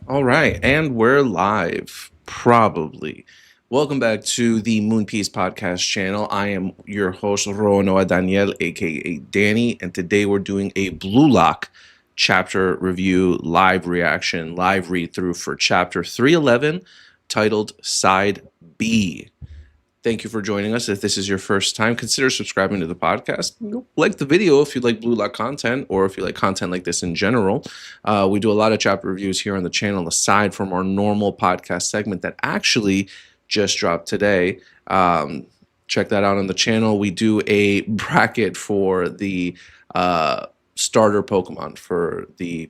All right, and we're live, probably. Welcome back to the Moonpiece Podcast channel. I am your host, Roanoa Daniel, aka Danny, and today we're doing a Blue Lock chapter review, live reaction, live read through for chapter 311, titled Side B. Thank you for joining us. If this is your first time, consider subscribing to the podcast. Like the video if you like Blue Lock content or if you like content like this in general. We do a lot of chapter reviews here on the channel aside from our normal podcast segment that actually just dropped today. Check that out on the channel. We do a bracket for the starter Pokemon for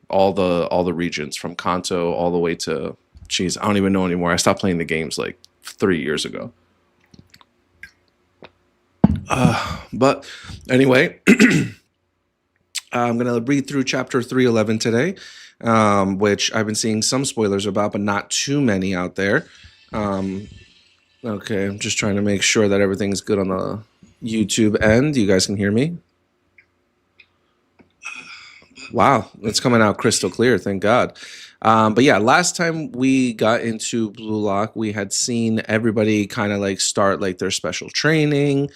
all the regions from Kanto all the way to, geez, I don't even know anymore. I stopped playing the games like 3 years ago. But anyway, I'm going to read through chapter 311 today, which I've been seeing some spoilers about, but not too many out there. Okay, I'm just trying to make sure that everything's good on the YouTube end. You guys can hear me? Wow, it's coming out crystal clear, thank God. But yeah, last time we got into Blue Lock, we had seen everybody kind of like start like their special training.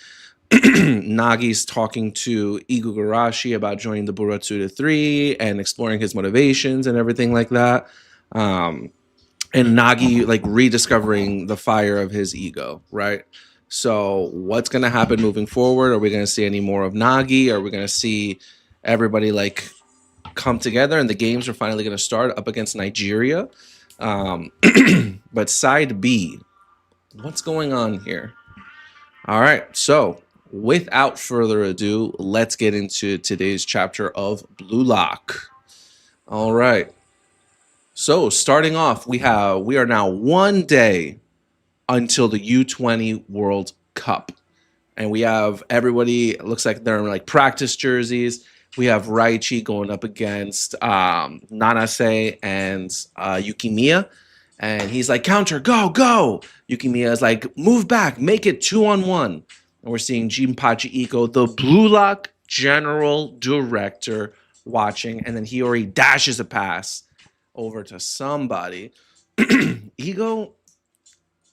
Nagi's talking to Igugarashi about joining the Buratsuda 3 and exploring his motivations and everything like that. And Nagi like rediscovering the fire of his ego, right? So what's going to happen moving forward? Are we going to see any more of Nagi? Are we going to see everybody like come together and the games are finally going to start up against Nigeria? But side B, what's going on here? All right, so without further ado, let's get into today's chapter of Blue Lock. All right. So starting off, we are now 1 day until the U20 World Cup. And we have everybody, it looks like they're in like practice jerseys. We have Raichi going up against Nanase and Yukimiya. And he's like, counter, go, go. Yukimiya is like, move back, make it 2-on-1. And we're seeing Jinpachi Iko, the Blue Lock general director, watching. And then Hiyori dashes a pass over to somebody. Ego,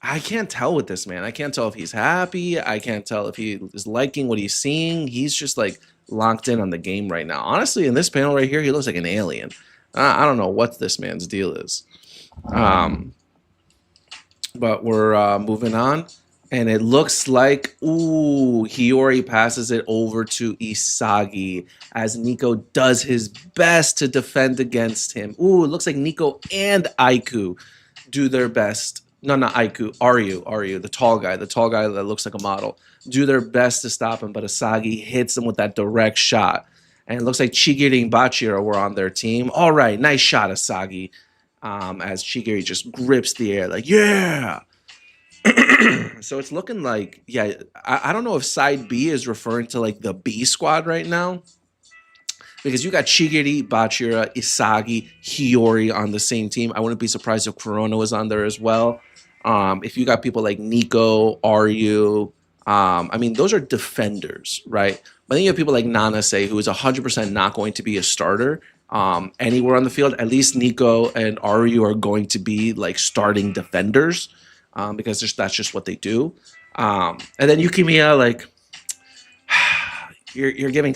I can't tell with this man. I can't tell if he's happy. I can't tell if he is liking what he's seeing. He's just like locked in on the game right now. Honestly, in this panel right here, he looks like an alien. I don't know what this man's deal is. But we're moving on. And it looks like, Hiyori passes it over to Isagi as Nico does his best to defend against him. It looks like Nico and Aiku do their best. No, not Aiku, Aryu, the tall guy that looks like a model, do their best to stop him, but Isagi hits him with that direct shot. And it looks like Chigiri and Bachira were on their team. All right, nice shot, Isagi. As Chigiri just grips the air like, yeah. So it's looking like, yeah, I don't know if side B is referring to like the B squad right now, because you got Chigiri, Bachira, Isagi, Hiyori on the same team. I wouldn't be surprised if Corona was on there as well. If you got people like Nico, Aryu, I mean, those are defenders, right? But then you have people like Nanase, who is 100% not going to be a starter anywhere on the field. At least Nico and Aryu are going to be like starting defenders. Because that's just what they do. And then Yukimiya, like, you're giving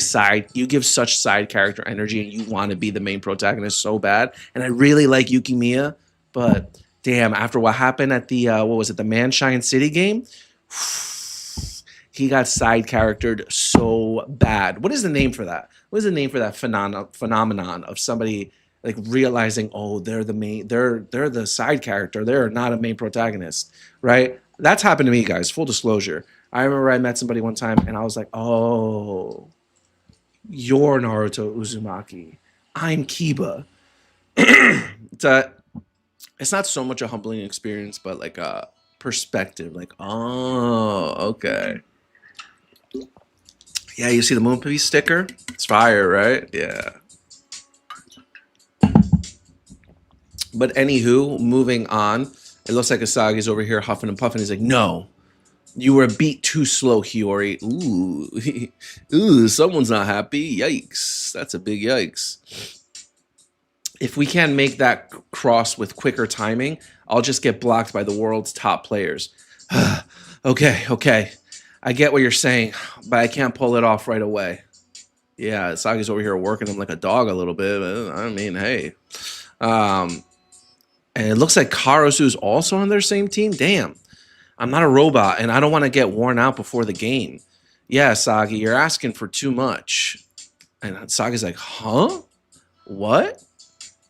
you give such side character energy and you want to be the main protagonist so bad. And I really like Yukimiya, but damn, after what happened at the, the Manshine City game, he got side charactered so bad. What is the name for that? What is the name for that phenomenon of somebody like realizing, they're the side character, they're not a main protagonist, right? That's happened to me, guys. Full disclosure. I remember I met somebody one time and I was like, oh, you're Naruto Uzumaki. I'm Kiba. It's not so much a humbling experience, but like a perspective. Like, oh, okay. Yeah, you see the Moonpiece sticker? It's fire, right? Yeah. But anywho, moving on. It looks like Isagi's over here huffing and puffing. He's like, no, you were a beat too slow, Hiyori. Ooh, someone's not happy. Yikes. That's a big yikes. if we can't make that cross with quicker timing, I'll just get blocked by the world's top players. Okay. I get what you're saying, but I can't pull it off right away. Yeah, Sagi's over here working him like a dog a little bit. But I mean, hey. And it looks like Karasu's also on their same team. Damn. I'm not a robot, and I don't want to get worn out before the game. Yeah, Sagi, you're asking for too much. And Sagi's like, huh? What?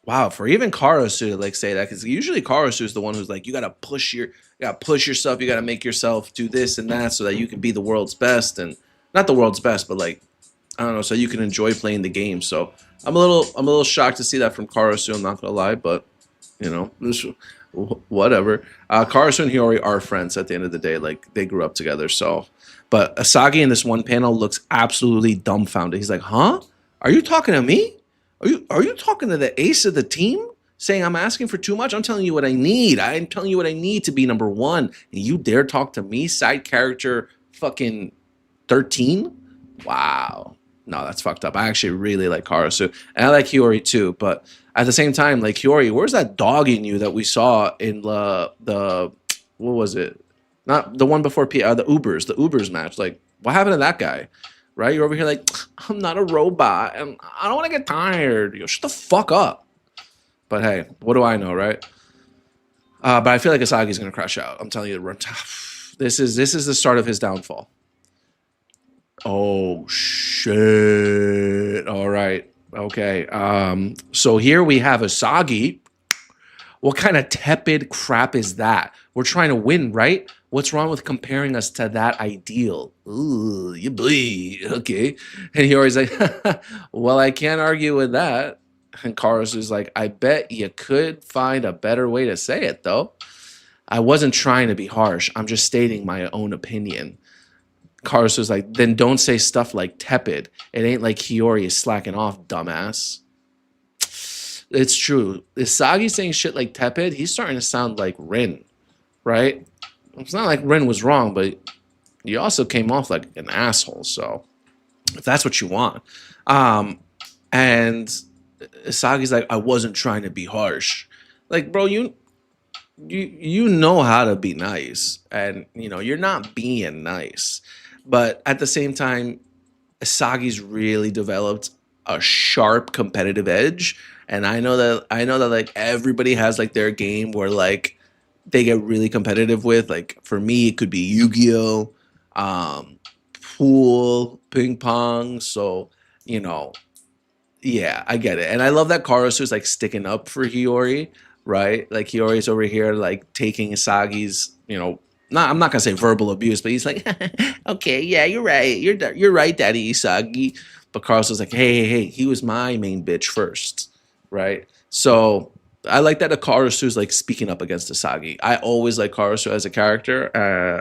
Wow, for even Karasu to like say that, because usually Karasu is the one who's like, you gotta push yourself, you gotta make yourself do this and that so that you can be the world's best, and not the world's best, but like, I don't know, so you can enjoy playing the game. So I'm a little shocked to see that from Karasu, I'm not gonna lie, but you know, whatever. Karasu and Hiyori are friends at the end of the day, like they grew up together. So, but Asagi in this one panel looks absolutely dumbfounded. He's like, huh? Are you talking to me? Are you talking to the ace of the team? Saying I'm asking for too much? I'm telling you what I need. I'm telling you what I need to be number one. And you dare talk to me? Side character fucking 13? Wow. No, that's fucked up. I actually really like Karasu. And I like Hiyori too. But at the same time, like Hiyori, where's that dog in you that we saw in the what was it? Not the one before the Ubers match. Like, what happened to that guy? Right? You're over here like, I'm not a robot and I don't want to get tired. Yo, shut the fuck up. But hey, what do I know, right? But I feel like Asagi's going to crash out. I'm telling you, this is the start of his downfall. Oh, shit. All right. Okay. So here we have Asagi. What kind of tepid crap is that? We're trying to win, right? What's wrong with comparing us to that ideal? Ooh, you bleed. Okay. And he always like, well, I can't argue with that. And Karasu is like, I bet you could find a better way to say it, though. I wasn't trying to be harsh. I'm just stating my own opinion. Karasu is like, then don't say stuff like tepid. It ain't like Hiyori is slacking off, dumbass. It's true. Isagi saying shit like tepid, he's starting to sound like Rin, right? It's not like Rin was wrong, but you also came off like an asshole. So if that's what you want. And Isagi's like, I wasn't trying to be harsh. Like, bro, you know how to be nice. And, you know, you're not being nice. But at the same time, Isagi's really developed a sharp competitive edge. And I know that like everybody has like their game where like they get really competitive with. Like for me, it could be Yu-Gi-Oh, pool, ping pong. So, you know, yeah, I get it. And I love that Karasu is like sticking up for Hiyori, right? Like Hiyori's over here like taking Isagi's, you know, I'm not gonna say verbal abuse, but he's like, okay, yeah, you're right. You're right, Daddy Isagi. But Karasu's like, hey, he was my main bitch first. Right? So I like that Karasu is like speaking up against Asagi. I always like Karasu as a character.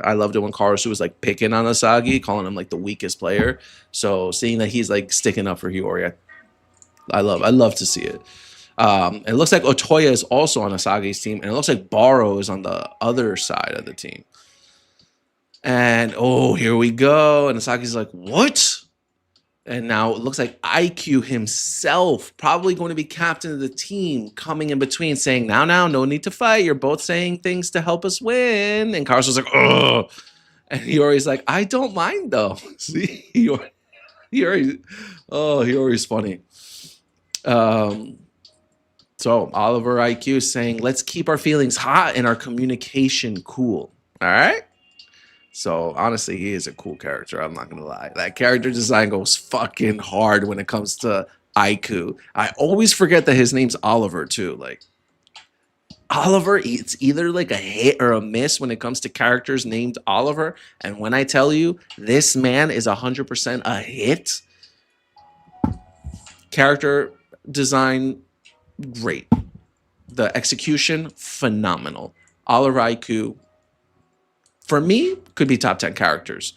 I loved it when Karasu was like picking on Asagi, calling him like the weakest player. So seeing that he's like sticking up for Hiyori, I love to see it. It looks like Otoya is also on Asagi's team, and it looks like Baro is on the other side of the team. And oh, here we go. And Asagi's like, what? And now it looks like IQ himself, probably going to be captain of the team, coming in between saying, now, no need to fight. You're both saying things to help us win. And Carlos was like, oh. And Hiyori's like, I don't mind, though. See? Hiyori's funny. So Oliver IQ saying, let's keep our feelings hot and our communication cool. All right? So honestly, he is a cool character. I'm not gonna lie. That character design goes fucking hard when it comes to Aiku. I always forget that his name's Oliver too. Like Oliver, it's either like a hit or a miss when it comes to characters named Oliver. And when I tell you this man is 100% a hit, character design great, the execution phenomenal. Oliver Aiku, for me, could be top 10 characters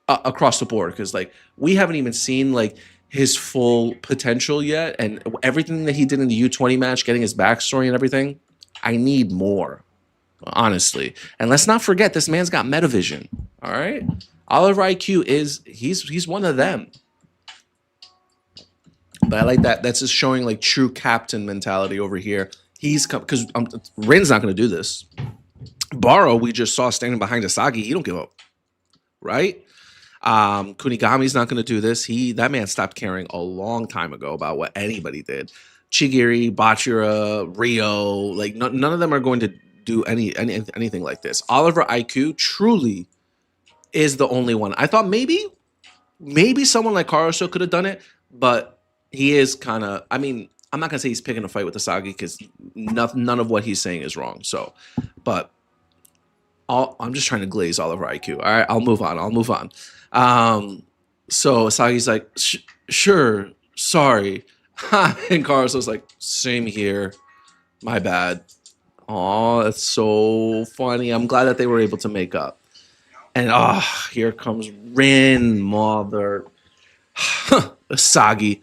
across the board, because like we haven't even seen like his full potential yet, and everything that he did in the U20 match, getting his backstory and everything, I need more, honestly. And let's not forget, this man's got Metavision. All right, Oliver IQ he's one of them. But I like that. That's just showing like true captain mentality over here. He's come because Rin's not going to do this. Baro, we just saw standing behind Asagi. He don't give up, right? Kunigami's not going to do this. That man stopped caring a long time ago about what anybody did. Chigiri, Bachira, Rio, like none of them are going to do anything like this. Oliver IQ truly is the only one. I thought maybe someone like Karuso could have done it, but he is kind of. I mean, I'm not gonna say he's picking a fight with Asagi because none of what he's saying is wrong. So, but I'm just trying to glaze Oliver IQ. All right, I'll move on. So Asagi's like, sure, sorry. And Caruso's like, same here. My bad. Oh, that's so funny. I'm glad that they were able to make up. And here comes Rin, mother. Asagi,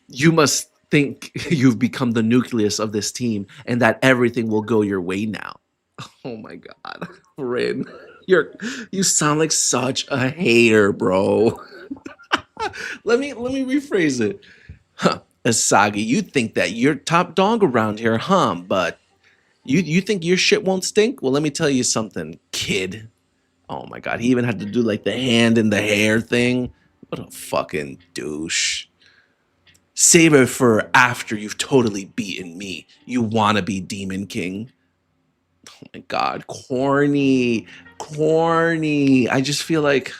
you must think you've become the nucleus of this team and that everything will go your way now. Oh my god. Rin, you sound like such a hater, bro. let me rephrase it. Asagi, you think that you're top dog around here, huh? But you think your shit won't stink? Well, let me tell you something, kid. Oh my god, he even had to do like the hand in the hair thing. What a fucking douche. Save it for after you've totally beaten me. You wanna be Demon King. Oh my god, corny. I just feel like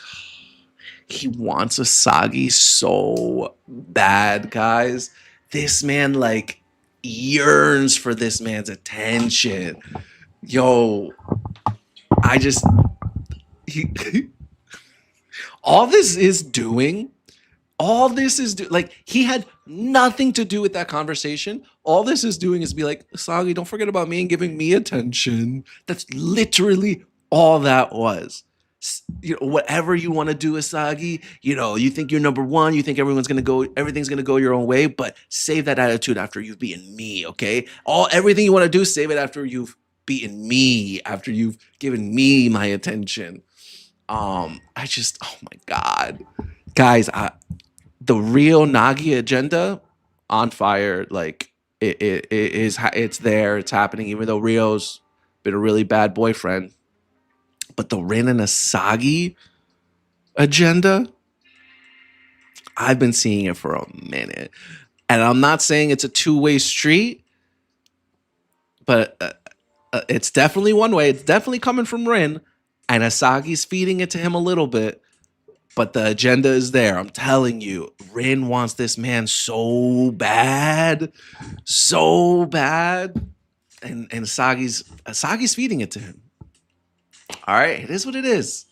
he wants Asagi so bad, guys. This man like yearns for this man's attention. Yo, all this is doing, like he had nothing to do with that conversation. All this is doing is be like, Asagi, don't forget about me and giving me attention. That's literally all that was. Whatever you want to do, Asagi, you think you're number one, you think everything's gonna go your own way, but save that attitude after you've beaten me, okay? Everything you want to do, save it after you've beaten me, after you've given me my attention. Oh my god, guys, the real Nagi agenda on fire. Like it's there, it's happening. Even though Rio's been a really bad boyfriend, but the Rin and Asagi agenda, I've been seeing it for a minute, and I'm not saying it's a two-way street, but it's definitely one way. It's definitely coming from Rin, and Asagi's feeding it to him a little bit, but the agenda is there. I'm telling you, Rin wants this man so bad, and Asagi's feeding it to him. All right, it is what it is.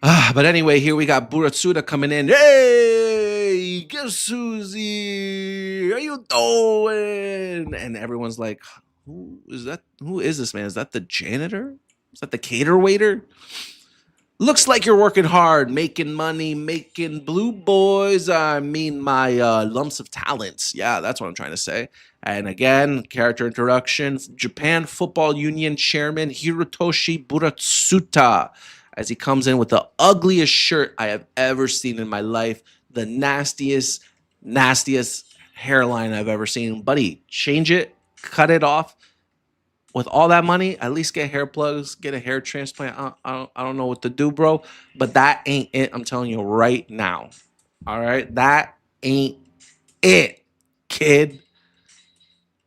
But anyway, here we got Buratsuda coming in. Hey, guess who's here? How you doing? And everyone's like, who is that? Who is this man? Is that the janitor? Is that the cater waiter? Looks like you're working hard, making money, making blue boys. I mean, my lumps of talents. Yeah, that's what I'm trying to say. And again, character introduction, Japan Football Union Chairman Hirotoshi Buratsuta, as he comes in with the ugliest shirt I have ever seen in my life, the nastiest hairline I've ever seen. Buddy, change it, cut it off. With all that money, at least get hair plugs, get a hair transplant. I don't know what to do, bro. But that ain't it. I'm telling you right now. All right? That ain't it, kid.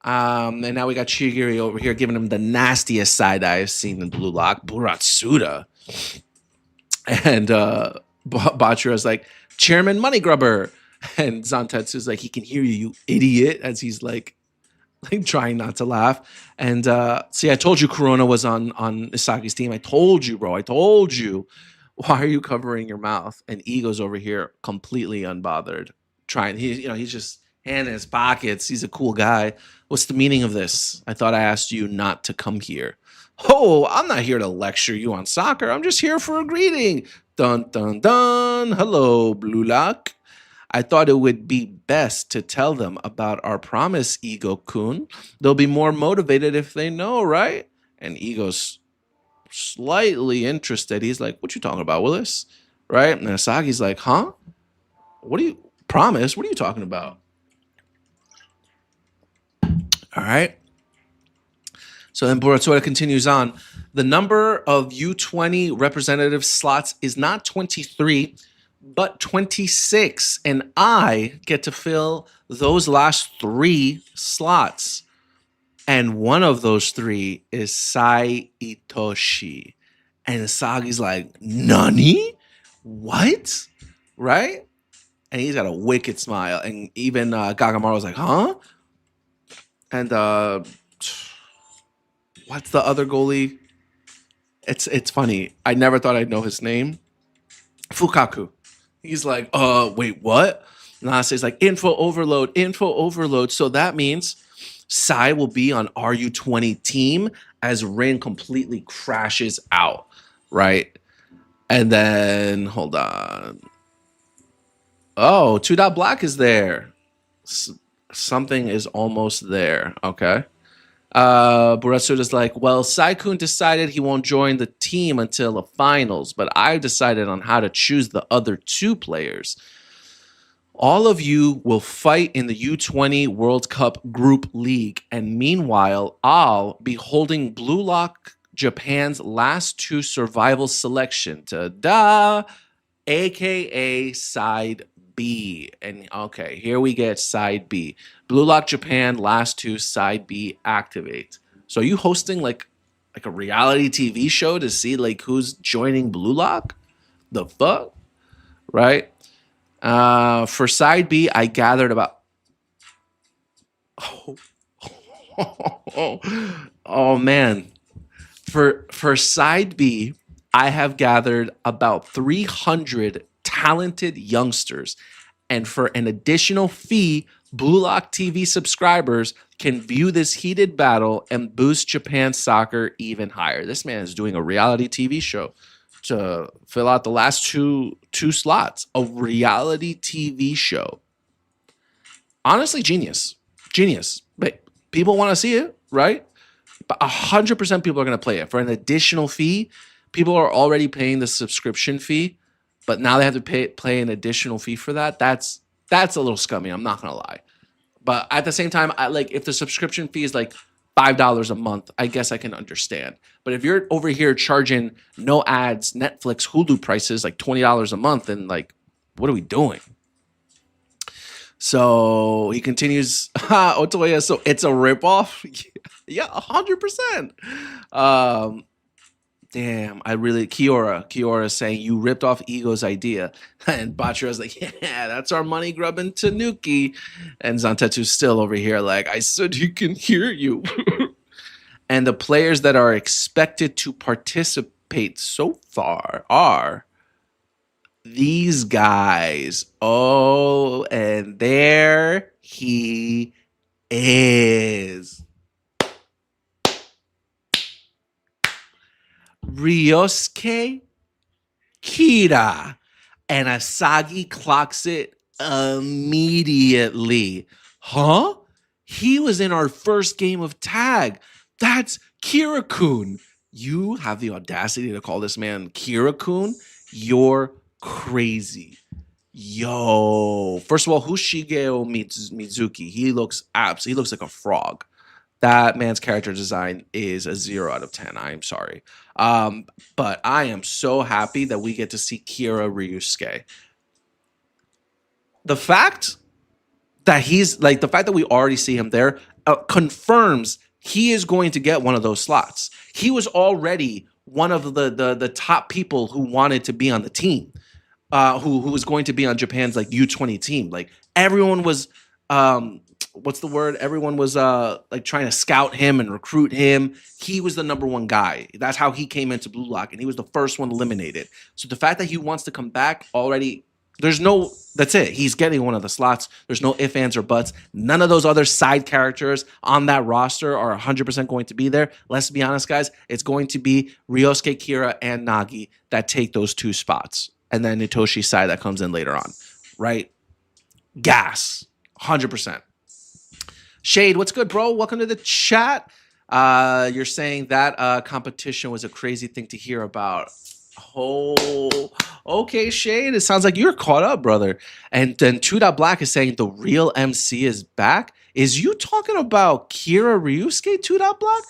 And now we got Chigiri over here giving him the nastiest side eye I've seen in Blue Lock. Buratsuda. And Bachira's like, Chairman Money Grubber. And Zantetsu's like, he can hear you, you idiot. As he's like trying not to laugh. And see, I told you Corona was on Isagi's team. I told you, bro. I told you. Why are you covering your mouth? And Ego's over here completely unbothered. He's just hand in his pockets. He's a cool guy. What's the meaning of this? I thought I asked you not to come here. Oh, I'm not here to lecture you on soccer. I'm just here for a greeting. Dun, dun, dun. Hello, Blue Lock. I thought it would be best to tell them about our promise, Ego-kun. They'll be more motivated if they know, right? And Ego's slightly interested. He's like, what you talking about, Willis? Right? And Asagi's like, huh? What are you... Promise? What are you talking about? All right. So then Boratsueda continues on. The number of U20 representative slots is not 23, but 26. And I get to fill those last 3 slots. And one of those 3 is Sai Itoshi. And Sagi's like, Nani? What? Right? And he's got a wicked smile. And even Gagamaru was like, huh? And what's the other goalie? It's funny. I never thought I'd know his name. Fukaku. He's like, wait, what? Nanase's like, info overload. So that means Sai will be on RU20 team as Rin completely crashes out, right? And then, hold on. Oh, 2 Dot Black is there. Something is almost there. Okay. Boratsuda's like, well, Sai-kun decided he won't join the team until the finals, but I've decided on how to choose the other 2 players. All of you will fight in the U20 World Cup Group League, and meanwhile, I'll be holding Blue Lock Japan's last 2 survival selection. Ta-da! AKA Side B. And okay, here we get Side B. Blue Lock Japan, last 2, Side B, activate. So are you hosting like a reality TV show to see like who's joining Blue Lock? The fuck? Right? For Side B, I gathered about oh man. For Side B, I have gathered about 300 talented youngsters. And for an additional fee, Blue Lock TV subscribers can view this heated battle and boost Japan soccer even higher. This man is doing a reality TV show to fill out the last two slots. A reality TV show. Honestly, genius. But people want to see it, right? But 100% people are going to play it. For an additional fee, people are already paying the subscription fee, but now they have to pay an additional fee for that. That's a little scummy. I'm not going to lie. But at the same time, if the subscription fee is like $5 a month, I guess I can understand. But if you're over here charging no ads, Netflix, Hulu prices like $20 a month, then like, what are we doing? So he continues, Otoya, so it's a ripoff? Yeah, 100%. Damn, Kiora is saying you ripped off Ego's idea. And Bachira's like, yeah, that's our money grubbing Tanuki. And Zantetsu's still over here like, I said he can hear you. And the players that are expected to participate so far are these guys. Oh, and there he is. Ryosuke Kira. And Asagi clocks it immediately. Huh? He was in our first game of tag. That's Kira-kun. You have the audacity to call this man Kira-kun? You're crazy. Yo. First of all, who's Shigeo Mizuki? He looks like a frog. That man's character design is a 0 out of 10. I'm sorry. But I am so happy that we get to see Kira Ryusuke. The fact that we already see him there confirms he is going to get one of those slots. He was already one of the top people who wanted to be on the team, who was going to be on Japan's like U20 team. Like everyone was what's the word? Everyone was like trying to scout him and recruit him. He was the number 1 guy. That's how he came into Blue Lock, and he was the first one eliminated. So the fact that he wants to come back already, that's it. He's getting one of the slots. There's no ifs, ands, or buts. None of those other side characters on that roster are 100% going to be there. Let's be honest, guys. It's going to be Ryosuke, Kira, and Nagi that take those 2 spots. And then Itoshi Sai that comes in later on, right? Gas, 100%. Shade, what's good, bro? Welcome to the chat. You're saying that competition was a crazy thing to hear about. Oh, okay, Shade. It sounds like you're caught up, brother. And then Two Dot Black is saying the real MC is back. Is you talking about Kira Ryusuke, Two Dot Black?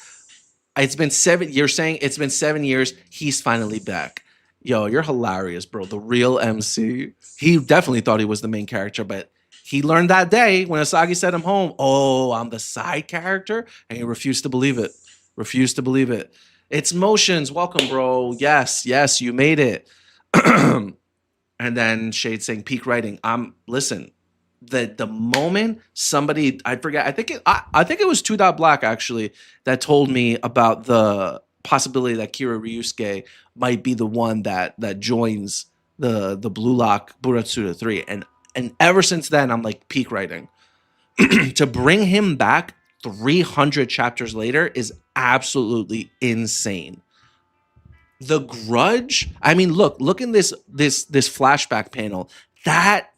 It's been 7. You're saying it's been 7 years. He's finally back. Yo, you're hilarious, bro. The real MC. He definitely thought he was the main character, but he learned that day when Asagi sent him home. Oh, I'm the side character, and he refused to believe it. Refused to believe it. It's Motions. Welcome, bro. Yes, yes, you made it. And then Shade saying peak writing. Listen. The moment somebody, I forget, I think it was Two Dot Black actually that told me about the possibility that Kira Ryusuke might be the one that joins the Blue Lock Buratsuda 3, and ever since then I'm like peak writing. To bring him back 300 chapters later is absolutely insane. The Grudge, I mean, look in this flashback panel. That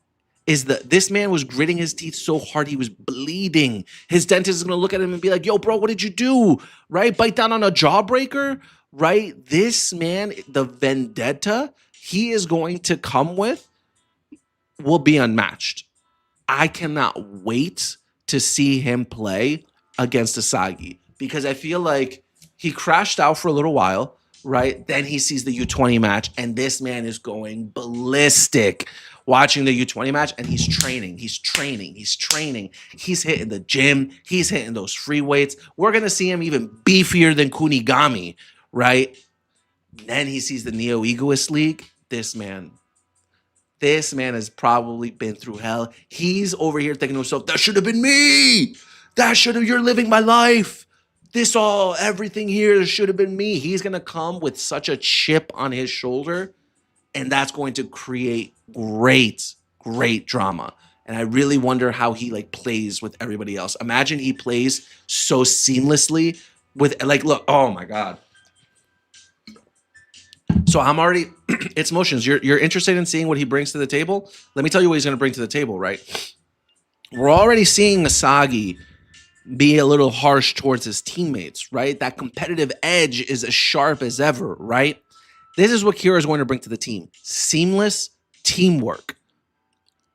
is this man was gritting his teeth so hard he was bleeding. His dentist is gonna look at him and be like, "Yo, bro, what did you do? Right? Bite down on a jawbreaker, right?" This man, the vendetta he is going to come with will be unmatched. I cannot wait to see him play against Asagi because I feel like he crashed out for a little while, right? Then he sees the U20 match, and this man is going ballistic watching the U20 match, and he's training. He's hitting the gym. He's hitting those free weights. We're going to see him even beefier than Kunigami, right? Then he sees the Neo Egoist League. This man has probably been through hell. He's over here thinking to himself, that should have been me. You're living my life. Everything here should have been me. He's going to come with such a chip on his shoulder, and that's going to create great drama. And I really wonder how he plays with everybody else. Imagine he plays so seamlessly with look, oh my God. So I'm already, it's Motions. You're interested in seeing what he brings to the table? Let me tell you what he's going to bring to the table, right? We're already seeing Asagi be a little harsh towards his teammates, right? That competitive edge is as sharp as ever, right? This is what Kira is going to bring to the team. Seamless teamwork.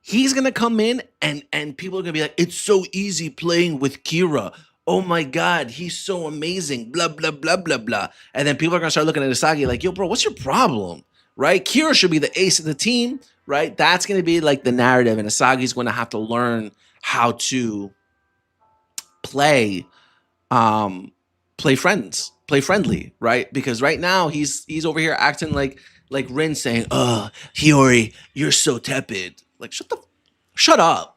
He's going to come in and people are going to be like, it's so easy playing with Kira. Oh my God, he's so amazing, blah, blah, blah, blah, blah. And then people are going to start looking at Asagi like, yo, bro, what's your problem, right? Kira should be the ace of the team, right? That's going to be the narrative, and Asagi's going to have to learn how to play friendly, right? Because right now he's over here acting like Rin saying, Hiyori, you're so tepid. Shut up.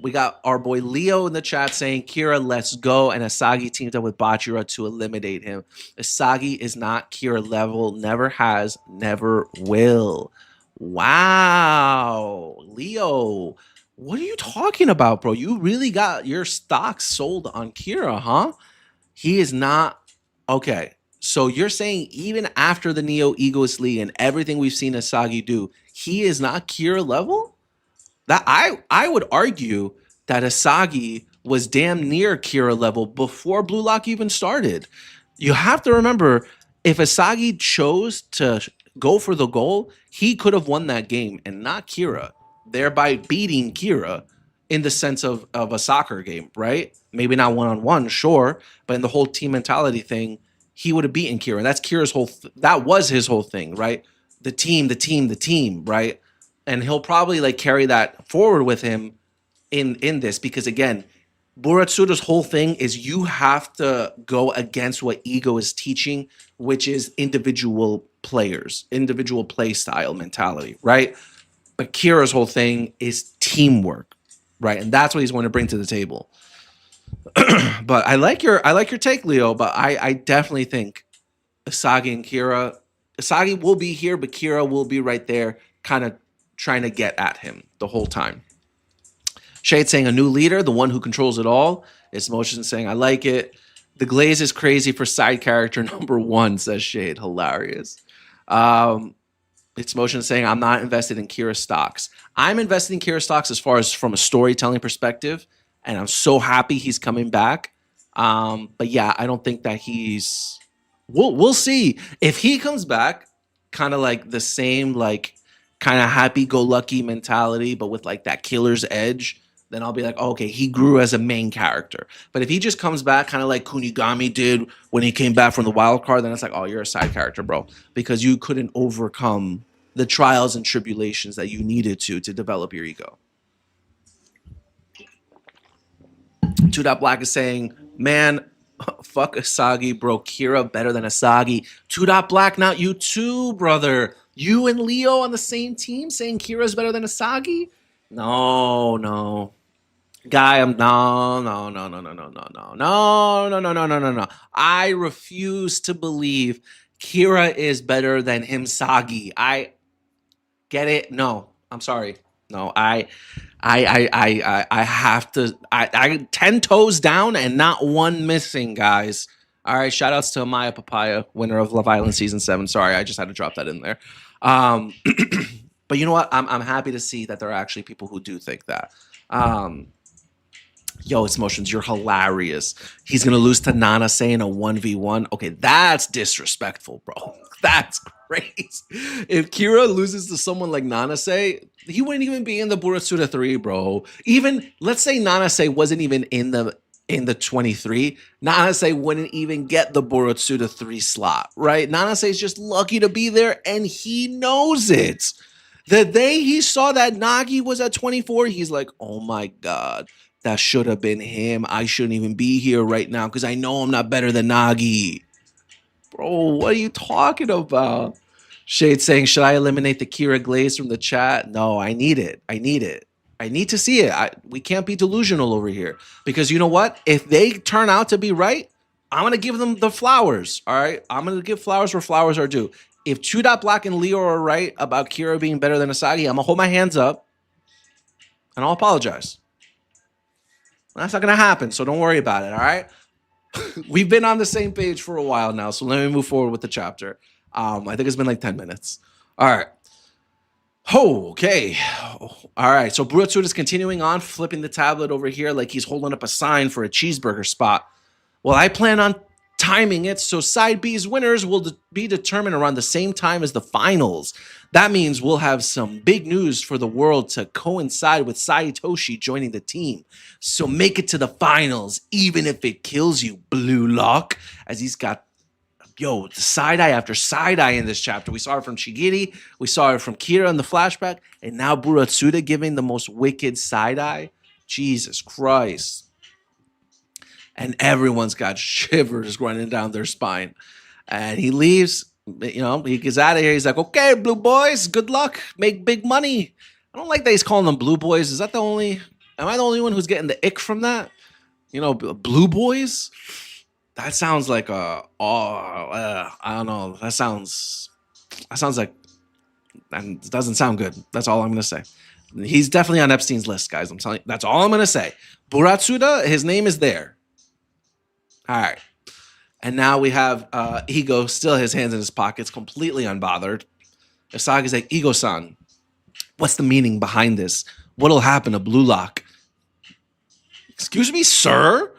We got our boy Leo in the chat saying, Kira, let's go. And Asagi teamed up with Bachira to eliminate him. Asagi is not Kira level, never has, never will. Wow. Leo, what are you talking about, bro? You really got your stocks sold on Kira, huh? He is not. Okay. So you're saying even after the Neo Egoist League and everything we've seen Asagi do, he is not Kira level? That I would argue that Asagi was damn near Kira level before Blue Lock even started. You have to remember, if Asagi chose to go for the goal, he could have won that game and not Kira, thereby beating Kira in the sense of a soccer game, right? Maybe not one-on-one, sure, but in the whole team mentality thing, he would have beaten Kira. And that's Kira's that was his whole thing, right? The team, right? And he'll probably carry that forward with him in this, because again, Buratsuda's whole thing is you have to go against what Ego is teaching, which is individual players, individual play style mentality, right? But Kira's whole thing is teamwork, right? And that's what he's going to bring to the table. But I like your take, Leo, but I definitely think Asagi and Kira, Asagi will be here, but Kira will be right there kind of trying to get at him the whole time. Shade saying a new leader, the one who controls it all. It's Motion saying I like it. The Glaze is crazy for side character number 1, says Shade. Hilarious. It's Motion saying I'm not invested in Kira stocks. I'm invested in Kira stocks as far as from a storytelling perspective, and I'm so happy he's coming back. But yeah, I don't think that he's We'll see if he comes back, kind of like the same like kind of happy-go-lucky mentality, but with like that killer's edge. Then I'll be like, oh, okay, he grew as a main character. But if he just comes back, kind of like Kunigami did when he came back from the wild card, then it's like, oh, you're a side character, bro, because you couldn't overcome the trials and tribulations that you needed to develop your ego. Two Dot Black is saying, man, fuck Asagi, bro. Kira better than Asagi. Two Dot Black, not you too, brother. You and Leo on the same team saying Kira's better than Asagi? No. Guy, I'm no. I refuse to believe Kira is better than Himsagi. I get it. No, I'm sorry. No, I have to. I 10 toes down and not one missing, guys. All right, shout outs to Amaya Papaya, winner of Love Island season 7. Sorry, I just had to drop that in there. But you know what? I'm happy to see that there are actually people who do think that. Yo, it's Motions, you're hilarious. He's gonna lose to Nanase in a 1v1. Okay, that's disrespectful, bro. That's crazy. If Kira loses to someone like Nanase, he wouldn't even be in the Buratsuda 3, bro. Even let's say Nanase wasn't even in the 23, Nanase wouldn't even get the Buratsuda 3 slot, right? Nanase is just lucky to be there, and he knows it. The day he saw that Nagi was at 24, he's like, oh my God, that should have been him. I shouldn't even be here right now because I know I'm not better than Nagi. Bro, what are you talking about? Shade saying, should I eliminate the Kira glaze from the chat? No, I need it. I need to see it. We can't be delusional over here because you know what? If they turn out to be right, I'm going to give them the flowers. All right. I'm going to give flowers where flowers are due. If Two Dot Black and Leo are right about Kira being better than Asagi, I'm going to hold my hands up and I'll apologize. That's not going to happen, so don't worry about it, all right? We've been on the same page for a while now, so let me move forward with the chapter. I think it's been like 10 minutes. All right. Oh, okay. All right, so Buratsuda is continuing on, flipping the tablet over here like he's holding up a sign for a cheeseburger spot. Well, I plan on timing it so Side B's winners will be determined around the same time as the finals. That means we'll have some big news for the world to coincide with Saitoshi joining the team. So make it to the finals, even if it kills you, Blue Lock. As he's got, the side-eye after side-eye in this chapter. We saw it from Shigiri, we saw it from Kira in the flashback, and now Buratsuda giving the most wicked side-eye. Jesus Christ. And everyone's got shivers running down their spine. And he leaves, he gets out of here. He's like, okay, blue boys, good luck. Make big money. I don't like that he's calling them blue boys. Am I the only one who's getting the ick from that? Blue boys? That sounds like I don't know. That sounds like, and it doesn't sound good. That's all I'm going to say. He's definitely on Epstein's list, guys. I'm telling you. That's all I'm going to say. Buratsuda, his name is there. All right. And now we have Ego, still his hands in his pockets, completely unbothered. Asagi's like, Ego-san, what's the meaning behind this? What'll happen to Blue Lock? Excuse me, sir?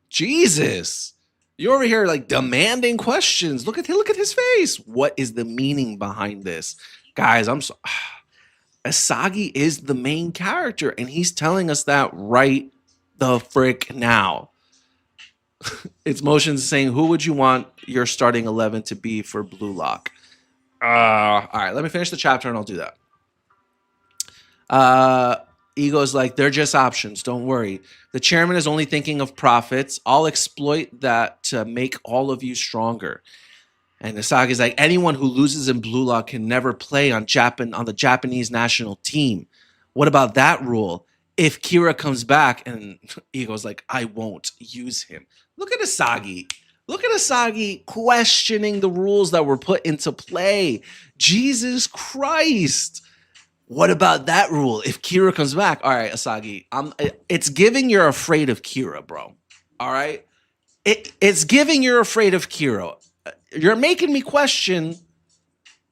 Jesus. You're over here like demanding questions. Look at his face. What is the meaning behind this? Guys, Asagi is the main character, and he's telling us that right the frick now. It's Motions saying, who would you want your starting 11 to be for Blue Lock? All right, let me finish the chapter and I'll do that. Ego's like, they're just options. Don't worry. The chairman is only thinking of profits. I'll exploit that to make all of you stronger. And Asagi's like, anyone who loses in Blue Lock can never play on the Japanese national team. What about that rule? If Kira comes back, and Ego's like, I won't use him. Look at Asagi. Look at Asagi questioning the rules that were put into play. Jesus Christ. What about that rule? If Kira comes back, all right, Asagi, it's giving you're afraid of Kira, bro. All right? It's giving you're afraid of Kira. You're making me question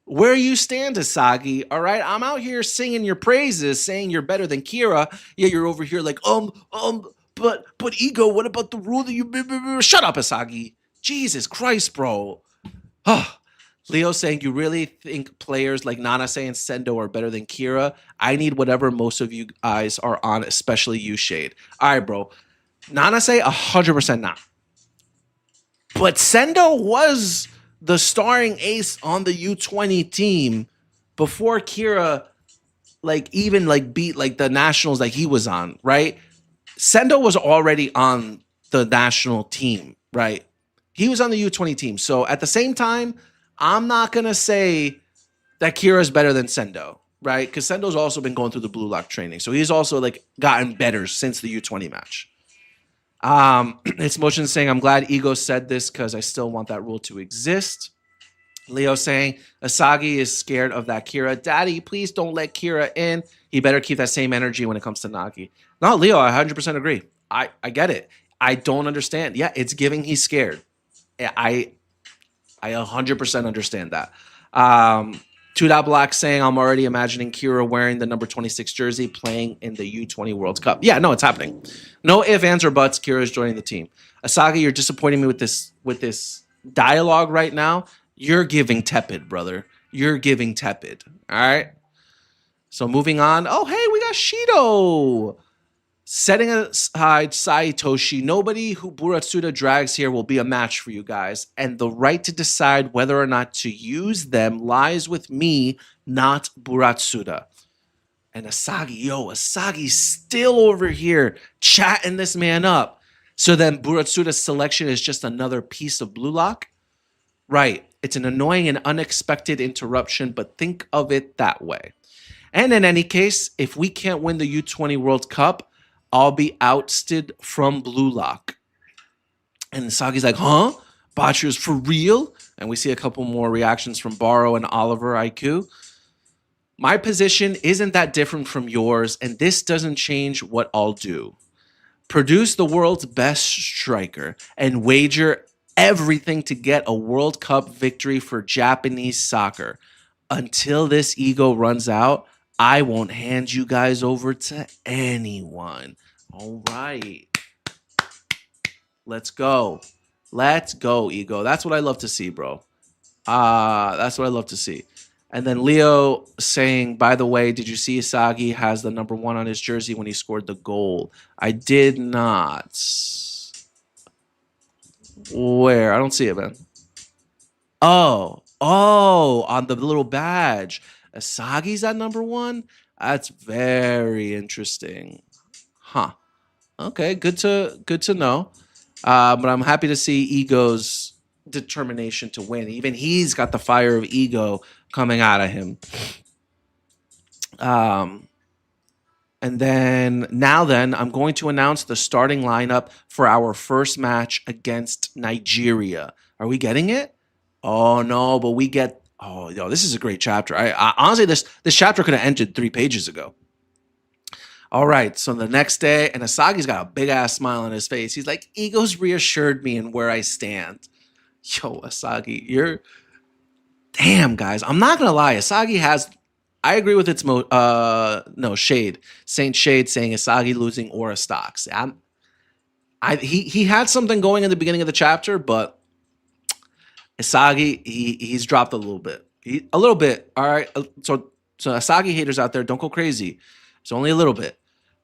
where you stand, Asagi. All right? I'm out here singing your praises, saying you're better than Kira. Yeah, you're over here like, but Ego, what about the rule that you... Shut up, Asagi. Jesus Christ, bro. Leo saying, you really think players like Nanase and Sendo are better than Kira? I need whatever most of you guys are on, especially you, Shade. All right, bro. Nanase, 100% not. But Sendo was the starring ace on the U20 team before Kira even beat the nationals he was on, right? Sendo was already on the national team, right? He was on the U20 team. So at the same time, I'm not going to say that Kira is better than Sendo, right? Because Sendo's also been going through the Blue Lock training. So he's also gotten better since the U20 match. It's Motion saying, I'm glad Ego said this because I still want that rule to exist. Leo saying, Asagi is scared of that Kira. Daddy, please don't let Kira in. He better keep that same energy when it comes to Nagi. No, Leo, I 100% agree. I get it. I don't understand. Yeah, it's giving he's scared. I 100% understand that. Two Dot Black saying, I'm already imagining Kira wearing the number 26 jersey playing in the U20 World Cup. Yeah, no, it's happening. No ifs, ands, or buts. Kira is joining the team. Asagi, you're disappointing me with this dialogue right now. You're giving tepid, brother. You're giving tepid. All right. So moving on. Oh, hey, we got Shido. Setting aside Saitoshi, nobody who Buratsuda drags here will be a match for you guys. And the right to decide whether or not to use them lies with me, not Buratsuda. And Asagi's still over here chatting this man up. So then Buratsuda's selection is just another piece of Blue Lock? Right. It's an annoying and unexpected interruption, but think of it that way. And in any case, if we can't win the U20 World Cup, I'll be ousted from Blue Lock. And Sagi's like, huh? Botcher's for real? And we see a couple more reactions from Baro and Oliver IQ. My position isn't that different from yours, and this doesn't change what I'll do. Produce the world's best striker and wager everything to get a World Cup victory for Japanese soccer. Until this ego runs out, I won't hand you guys over to anyone. All right. Let's go. Let's go, ego. That's what I love to see, bro. That's what I love to see. And then Leo saying, by the way, did you see Asagi has the number 1 on his jersey when he scored the goal? I did not. Where? I don't see it, man. Oh, on the little badge. Asagi's at number 1? That's very interesting. Huh. Okay, good to know. But I'm happy to see Ego's determination to win. Even he's got the fire of Ego coming out of him. And then I'm going to announce the starting lineup for our first match against Nigeria. Are we getting it? Oh no, but we get. Oh, yo, this is a great chapter. I honestly, this chapter could have ended 3 pages ago. All right, so the next day, and Asagi's got a big ass smile on his face. He's like, Ego's reassured me in where I stand. Yo, Asagi, you're damn, guys. I'm not gonna lie. Asagi has. I agree with its Shade. Saint Shade saying Asagi losing aura stocks. He had something going in the beginning of the chapter, but Asagi, he's dropped a little bit. A little bit. All right. So Asagi haters out there, don't go crazy. It's only a little bit.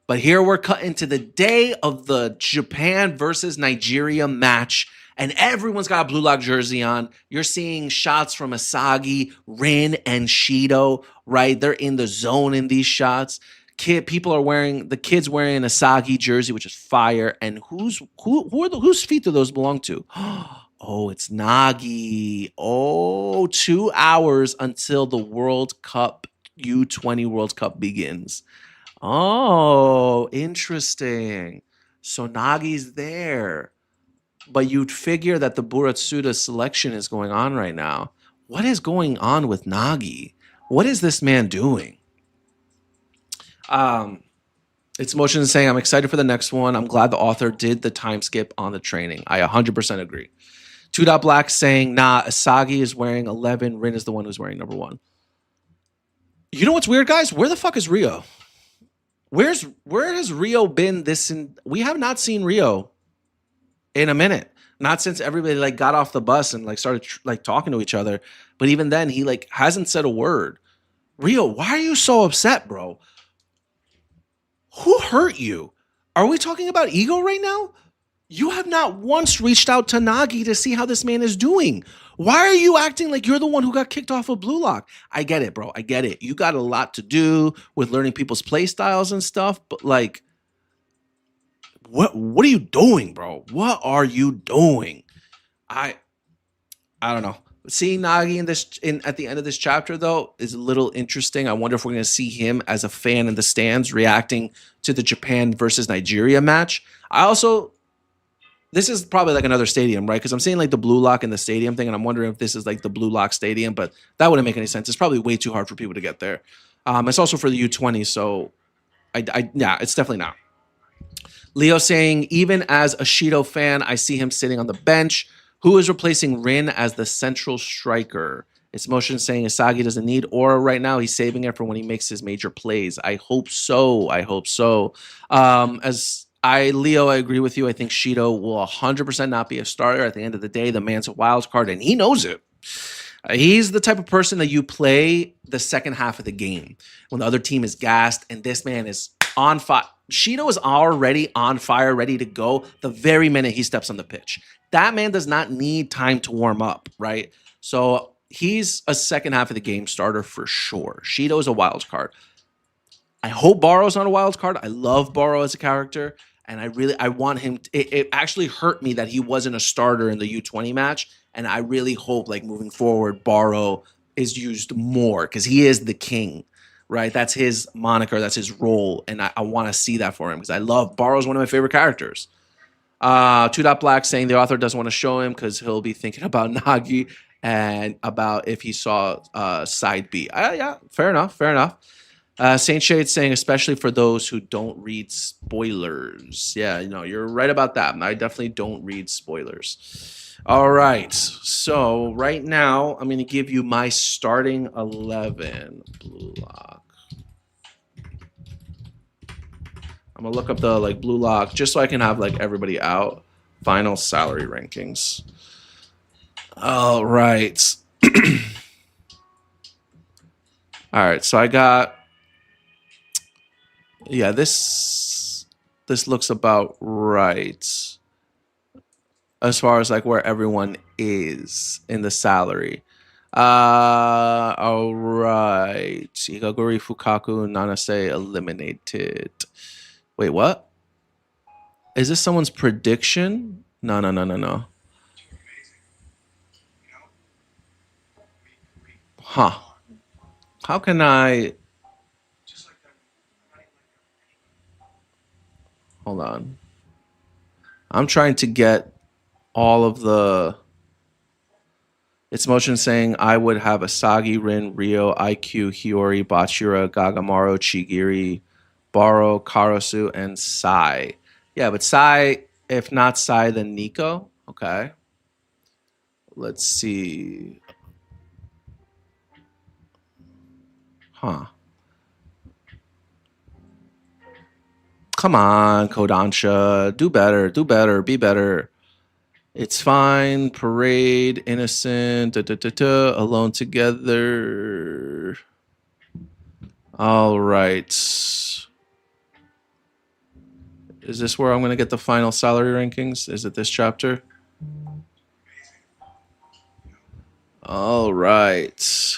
But here we're cutting to the day of the Japan versus Nigeria match, and everyone's got a Blue Lock jersey on. You're seeing shots from Asagi, Rin, and Shido, right? They're in the zone in these shots. People are wearing, the kids wearing an Asagi jersey, which is fire. And whose feet do those belong to? Oh, it's Nagi. Oh, 2 hours until the World Cup, U20 World Cup begins. Oh, interesting. So Nagi's there. But you'd figure that the Buratsuda selection is going on right now. What is going on with Nagi? What is this man doing? It's Motion saying, I'm excited for the next one. I'm glad the author did the time skip on the training. I 100% agree. 2 Black saying, nah, Asagi is wearing 11. Rin is the one who's wearing number 1. You know what's weird, guys? Where the fuck is Rio? Where has Rio been we have not seen Rio in a minute. Not since everybody like got off the bus and like started like talking to each other. But even then, he like hasn't said a word. Rio, why are you so upset, bro? Who hurt you? Are we talking about ego right now? You have not once reached out to Nagi to see how this man is doing. Why are you acting like you're the one who got kicked off of Blue Lock? I get it, bro. I get it. You got a lot to do with learning people's play styles and stuff, but like, what are you doing, bro? What are you doing? I don't know. Seeing Nagi in at the end of this chapter though is a little interesting. I wonder if we're going to see him as a fan in the stands reacting to the Japan versus Nigeria match. This is probably like another stadium, right? Because I'm seeing like the Blue Lock in the stadium thing, and I'm wondering if this is like the Blue Lock Stadium, but that wouldn't make any sense. It's probably way too hard for people to get there. It's also for the U20, so yeah, it's definitely not. Leo saying, even as a Shido fan, I see him sitting on the bench. Who is replacing Rin as the central striker? It's Motion saying Asagi doesn't need Aura right now. He's saving it for when he makes his major plays. I hope so. I hope so. Leo, I agree with you. I think Shido will 100% not be a starter. At the end of the day, the man's a wild card, and he knows it. He's the type of person that you play the second half of the game when the other team is gassed, and this man is on fire. Shido is already on fire, ready to go the very minute he steps on the pitch. That man does not need time to warm up, right? So he's a second half of the game starter for sure. Shido is a wild card. I hope Barrow's not a wild card. I love Barrow as a character, and I want him. It actually hurt me that he wasn't a starter in the U20 match, and I really hope, like moving forward, Barrow is used more because he is the king, right? That's his moniker, that's his role, and I want to see that for him because I love Barrow's one of my favorite characters. Two Dot Black saying the author doesn't want to show him because he'll be thinking about Nagi and about if he saw side B. Yeah, fair enough. Saint Shade saying, especially for those who don't read spoilers. Yeah, you're right about that. I definitely don't read spoilers. All right. So right now, I'm going to give you my starting 11. Blue Lock. I'm going to look up the Blue Lock just so I can have everybody out. Final salary rankings. All right. All right. So I got... Yeah, this looks about right as far as where everyone is in the salary. All right. Igaguri, Fukaku, Nanase eliminated. Wait, what? Is this someone's prediction? No. Huh. How can I... Hold on. I'm trying to get all of the... It's Motion saying I would have Asagi, Rin, Rio, IQ, Hiyori, Bachira, Gagamaru, Chigiri, Barrow, Karasu, and Sai. Yeah, but Sai, if not Sai, then Nico. Okay. Let's see. Huh. Come on, Kodansha. Do better, be better. It's fine. Parade, innocent, alone together. All right. Is this where I'm going to get the final salary rankings? Is it this chapter? All right.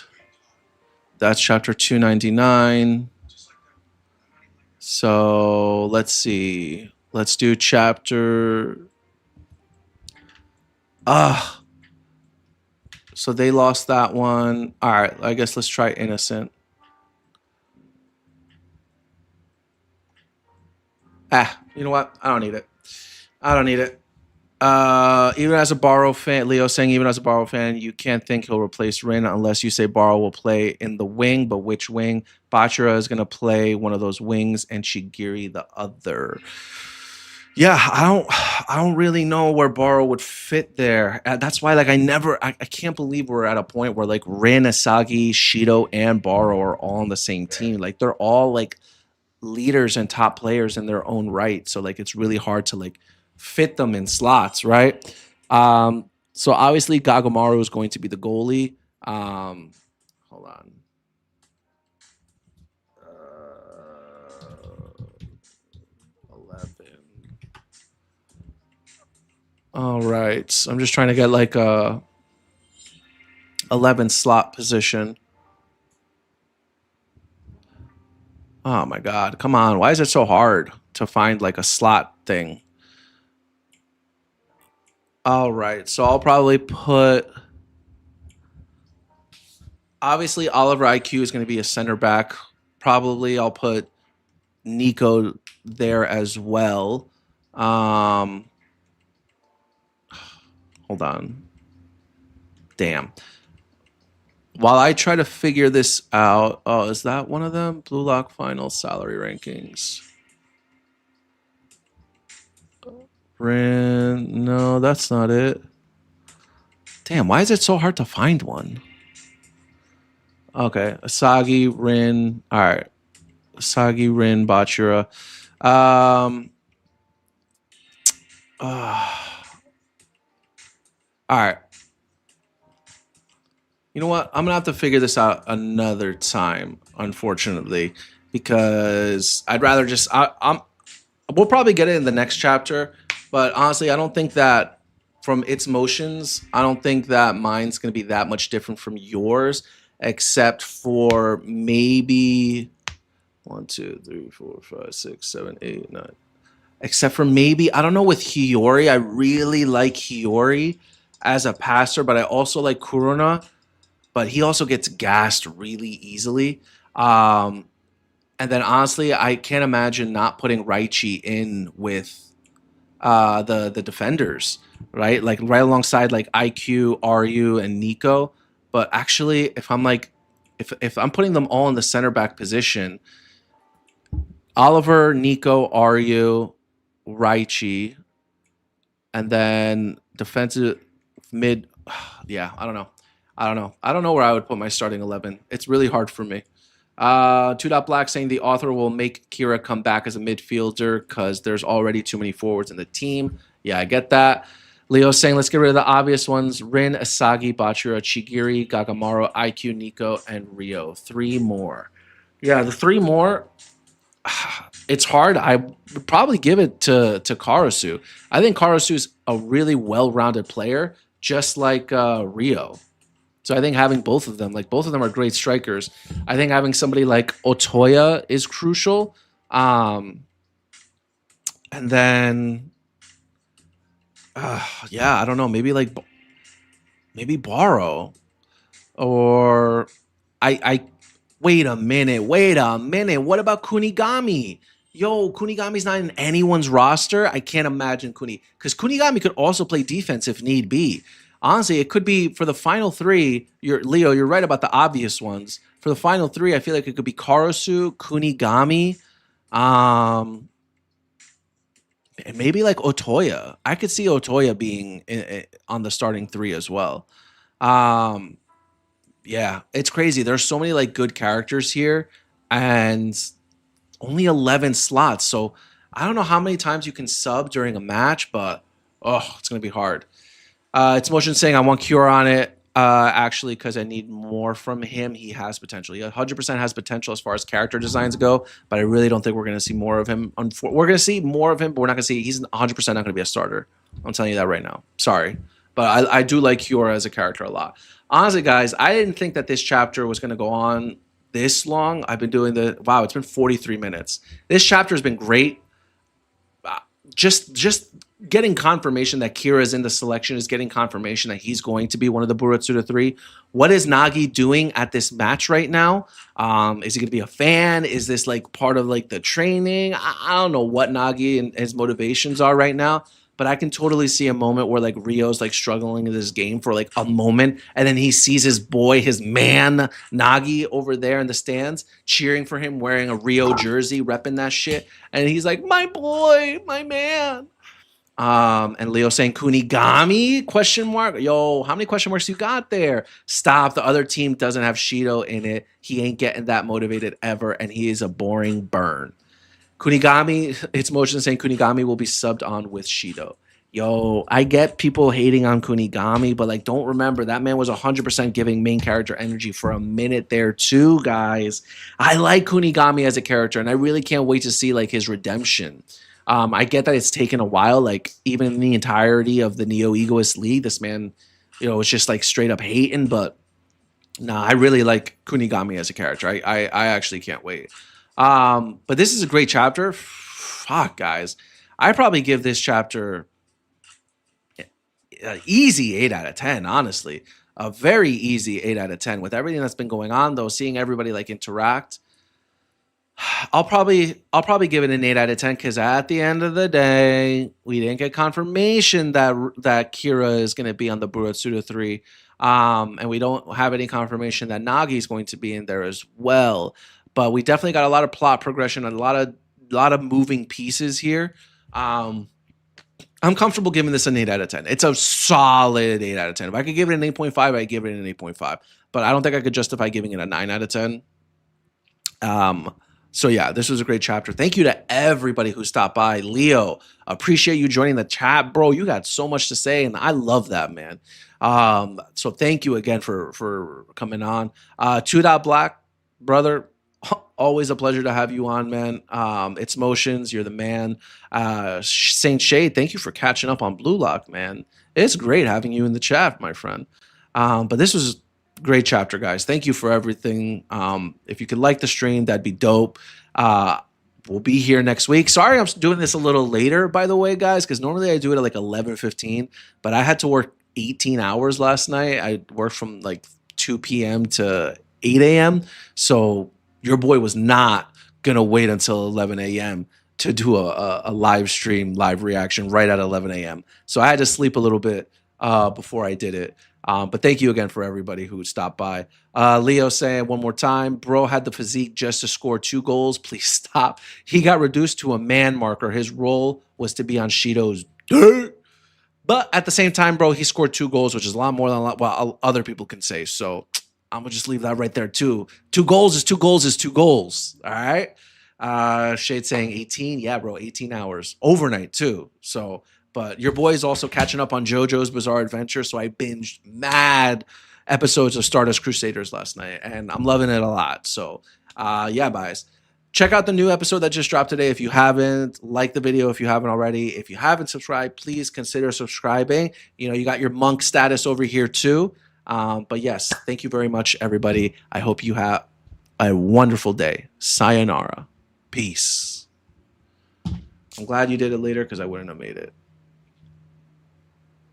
That's chapter 299. So let's see. Let's do chapter... So they lost that one. All right, I guess let's try innocent. You know what? I don't need it. Even as a Barrow fan, Leo saying even as a Barrow fan, you can't think he'll replace Rin unless you say Barrow will play in the wing, but which wing? Bachira is going to play one of those wings and Chigiri the other. Yeah, I don't really know where Barrow would fit there. That's why I can't believe we're at a point where Rin, Asagi, Shido, and Barrow are all on the same team. They're all leaders and top players in their own right. So it's really hard to fit them in slots, right? So obviously Gagamaru is going to be the goalie. Hold on. 11. All right. I'm just trying to get like a 11 slot position. Oh my god. Come on. Why is it so hard to find like a slot thing? All right. So I'll probably put obviously Oliver IQ is going to be a center back. Probably I'll put Nico there as well. Hold on. Damn. While I try to figure this out, oh, is that one of them? Blue Lock final salary rankings. Rin, no, that's not it. Damn, why is it so hard to find one? Okay, Asagi, Rin. All right, Asagi, Rin, Bachura. All right. You know what? I'm gonna have to figure this out another time, unfortunately, because I'd rather just. I'm. We'll probably get it in the next chapter, but honestly, I don't think that from its motions, I don't think that mine's gonna be that much different from yours, except for maybe 1, 2, 3, 4, 5, 6, 7, 8, 9. Except for maybe I don't know with Hiyori. I really like Hiyori as a passer, but I also like Kuruna. But he also gets gassed really easily. And then honestly, I can't imagine not putting Raichi in with the defenders, right? Like right alongside like IQ, RU, and Nico. But actually, if I'm like if I'm putting them all in the center back position, Oliver, Nico, RU, Raichi, and then defensive mid. Yeah, I don't know. I don't know where I would put my starting 11. It's really hard for me. Two Dot Black saying the author will make Kira come back as a midfielder because there's already too many forwards in the team. Yeah, I get that. Leo saying let's get rid of the obvious ones. Rin, Asagi, Bachura, Chigiri, Gagamaru, IQ, Nico, and Rio. 3 more. Yeah, the 3 more. It's hard. I would probably give it to Karasu. I think Karasu's a really well-rounded player, just like Rio. So I think having both of them, like both of them are great strikers. I think having somebody like Otoya is crucial. And then, yeah, I don't know. Maybe Borrow, or I. Wait a minute. What about Kunigami? Yo, Kunigami's not in anyone's roster. I can't imagine because Kunigami could also play defense if need be. Honestly, it could be for the final 3. Leo, you're right about the obvious ones. For the final 3, I feel like it could be Karasu, Kunigami, and maybe like Otoya. I could see Otoya being on the starting 3 as well. Yeah, it's crazy. There's so many like good characters here, and only 11 slots. So I don't know how many times you can sub during a match, but it's gonna be hard. It's motion saying I want Cure on it. Actually, because I need more from him. He has potential. He 100% has potential as far as character designs go, but I really don't think we're going to see more of him. We're going to see more of him, but we're not going to see. He's 100% not going to be a starter. I'm telling you that right now. Sorry, but I do like Cure as a character a lot. Honestly, guys, I didn't think that this chapter was going to go on this long. I've been doing wow. It's been 43 minutes. This chapter has been great. Just getting confirmation that Kira is in the selection is getting confirmation that he's going to be one of the Buratsuda 3. What is Nagi doing at this match right now? Is he going to be a fan? Is this like part of like the training? I don't know what Nagi and his motivations are right now, but I can totally see a moment where like Rio's like struggling in this game for like a moment, and then he sees his boy, his man Nagi over there in the stands cheering for him, wearing a Rio jersey, repping that shit, and he's like, "My boy, my man." And Leo saying Kunigami? Question mark. Yo, how many question marks you got there? Stop. The other team doesn't have Shido in it. He ain't getting that motivated ever, and he is a boring burn. Kunigami, it's motion saying Kunigami will be subbed on with Shido. Yo, I get people hating on Kunigami, but like, don't remember that man was 100% giving main character energy for a minute there too, guys. I like Kunigami as a character, and I really can't wait to see like his redemption. I get that it's taken a while, like even in the entirety of the Neo Egoist League, this man, was just like straight up hating. But nah, I really like Kunigami as a character. I actually can't wait. But this is a great chapter. Fuck, guys, I probably give this chapter easy 8 out of 10, honestly. A very easy 8 out of 10 with everything that's been going on, though. Seeing everybody like interact, I'll probably give it an 8 out of 10 because at the end of the day, we didn't get confirmation that Kira is going to be on the Buratsuda 3. And we don't have any confirmation that Nagi is going to be in there as well. But we definitely got a lot of plot progression and a lot of moving pieces here. I'm comfortable giving this an 8 out of 10. It's a solid 8 out of 10. If I could give it an 8.5, I'd give it an 8.5. But I don't think I could justify giving it a 9 out of 10. So yeah, this was a great chapter. Thank you to everybody who stopped by. Leo, appreciate you joining the chat, bro. You got so much to say, and I love that, man. So thank you again for coming on. 2 Black, brother. Always a pleasure to have you on, man. It's Motions. You're the man. Saint Shade, thank you for catching up on Blue Lock, man. It's great having you in the chat, my friend. But this was a great chapter, guys. Thank you for everything. If you could like the stream, that'd be dope. We'll be here next week. Sorry I'm doing this a little later, by the way, guys, because normally I do it at like 11:15, but I had to work 18 hours last night. I worked from like 2 p.m. to 8 a.m., so your boy was not going to wait until 11 a.m. to do a live stream, live reaction right at 11 a.m. So I had to sleep a little bit before I did it. But thank you again for everybody who stopped by. Leo saying one more time, bro had the physique just to score 2 goals. Please stop. He got reduced to a man marker. His role was to be on Shido's dirt. But at the same time, bro, he scored 2 goals, which is a lot more than what other people can say. So I'm going to just leave that right there, too. 2 goals is 2 goals is 2 goals. All right? Shade saying 18. Yeah, bro, 18 hours. Overnight, too. So, but your boy is also catching up on JoJo's Bizarre Adventure, so I binged mad episodes of Stardust Crusaders last night, and I'm loving it a lot. So, yeah, guys. Check out the new episode that just dropped today if you haven't. Like the video if you haven't already. If you haven't subscribed, please consider subscribing. You got your monk status over here, too. But yes, thank you very much, everybody. I hope you have a wonderful day. Sayonara. Peace. I'm glad you did it later because I wouldn't have made it.